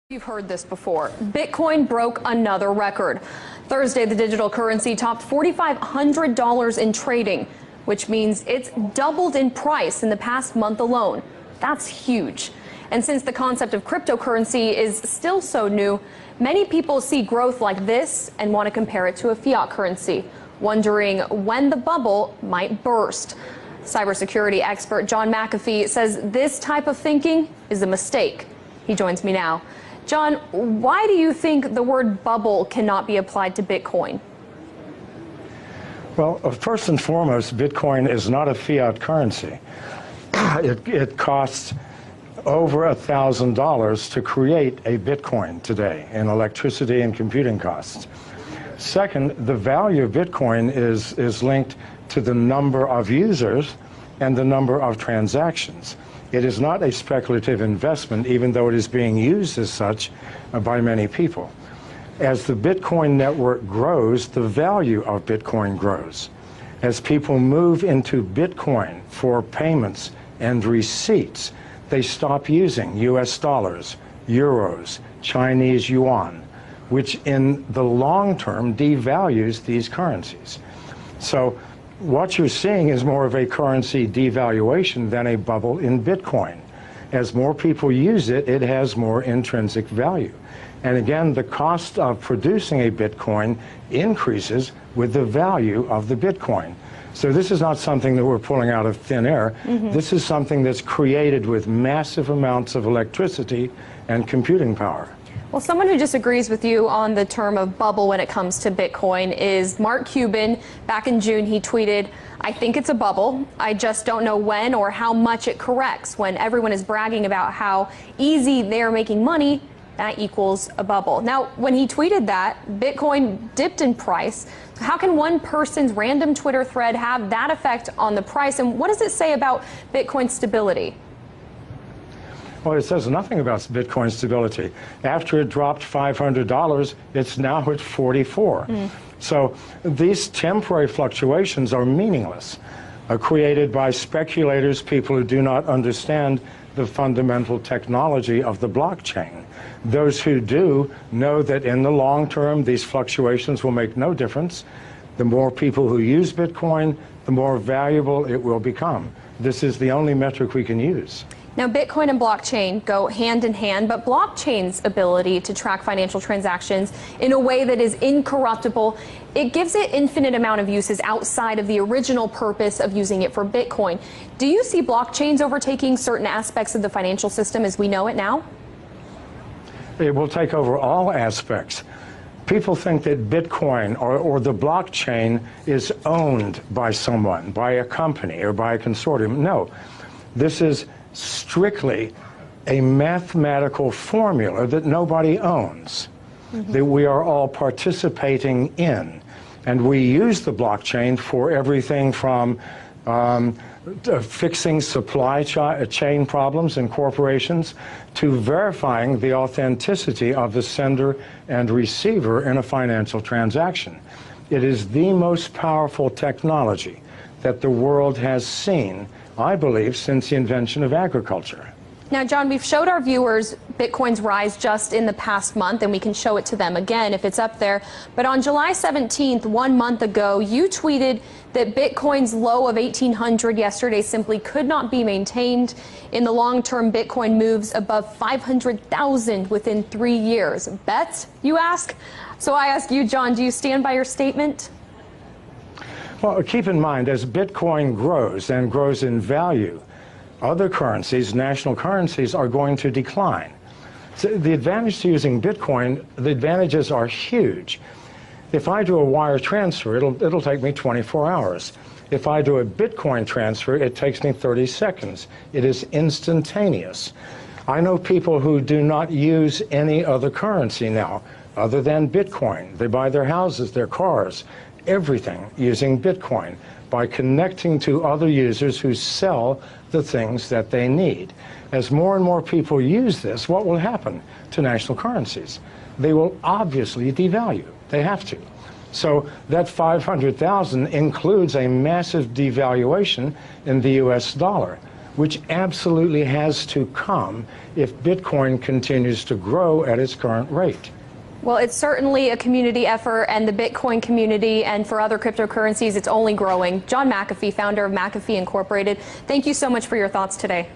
You've heard this before. Bitcoin broke another record. Thursday, the digital currency topped $4,500 in trading, which means it's doubled in price in the past month alone. That's huge. And since the concept of cryptocurrency is still so new, many people see growth like this and want to compare it to a fiat currency, wondering when the bubble might burst. Cybersecurity expert John Mcafee says this type of thinking is a mistake. He joins me now. John, why do you think the word bubble cannot be applied to Bitcoin? Well, first and foremost, Bitcoin is not a fiat currency. It costs over $1,000 to create a Bitcoin today in electricity and computing costs. Second, the value of Bitcoin is linked to the number of users and the number of transactions. It is not a speculative investment, even though it is being used as such by many people. As the Bitcoin network grows, the value of Bitcoin grows. As people move into Bitcoin for payments and receipts, they stop using US dollars, euros, Chinese yuan, which in the long term devalues these currencies. So what you're seeing is more of a currency devaluation than a bubble in Bitcoin. As more people use it, it has more intrinsic value. And again, the cost of producing a Bitcoin increases with the value of the Bitcoin. So this is not something that we're pulling out of thin air. This is something that's created with massive amounts of electricity and computing power. Well, someone who disagrees with you on the term of bubble when it comes to Bitcoin is Mark Cuban. Back in June, he tweeted, "I think it's a bubble. I just don't know when or how much it corrects." When everyone is bragging about how easy they're making money, that equals a bubble. Now, when he tweeted that, Bitcoin dipped in price. How can one person's random Twitter thread have that effect on the price? And what does it say about Bitcoin's stability? Well, it says nothing about Bitcoin stability. After it dropped $500, it's now at 44. So these temporary fluctuations are meaningless, created by speculators, people who do not understand the fundamental technology of the blockchain. Those who do know that in the long term, these fluctuations will make no difference. The more people who use Bitcoin, the more valuable it will become. This is the only metric we can use. Now, Bitcoin and blockchain go hand in hand, but blockchain's ability to track financial transactions in a way that is incorruptible, it gives it infinite amount of uses outside of the original purpose of using it for Bitcoin. Do you see blockchains overtaking certain aspects of the financial system as we know it now? It will take over all aspects. People think that Bitcoin or the blockchain is owned by someone, by a company or by a consortium. No, this is strictly a mathematical formula that nobody owns, that we are all participating in. And we use the blockchain for everything from fixing supply chain problems in corporations to verifying the authenticity of the sender and receiver in a financial transaction. It is the most powerful technology that the world has seen, I believe, since the invention of agriculture. Now, John, we've showed our viewers Bitcoin's rise just in the past month, and we can show it to them again if it's up there. But on July 17th, 1 month ago, you tweeted that Bitcoin's low of 1,800 yesterday simply could not be maintained. In the long term, Bitcoin moves above 500,000 within 3 years. Bets, you ask? So I ask you, John, do you stand by your statement? Well, keep in mind, as Bitcoin grows and grows in value, other currencies, national currencies, are going to decline. So the advantage to using Bitcoin, the advantages are huge. If I do a wire transfer, it'll take me 24 hours. If I do a Bitcoin transfer, it takes me 30 seconds. It is instantaneous. I know people who do not use any other currency now other than Bitcoin. They buy their houses, their cars, everything using Bitcoin by connecting to other users who sell the things that they need. As more and more people use this, what will happen to national currencies? They will obviously devalue. They have to. So that 500,000 includes a massive devaluation in the US dollar. which absolutely has to come if Bitcoin continues to grow at its current rate. Well, it's certainly a community effort, and the Bitcoin community and for other cryptocurrencies, it's only growing. John McAfee, founder of McAfee Incorporated, thank you so much for your thoughts today.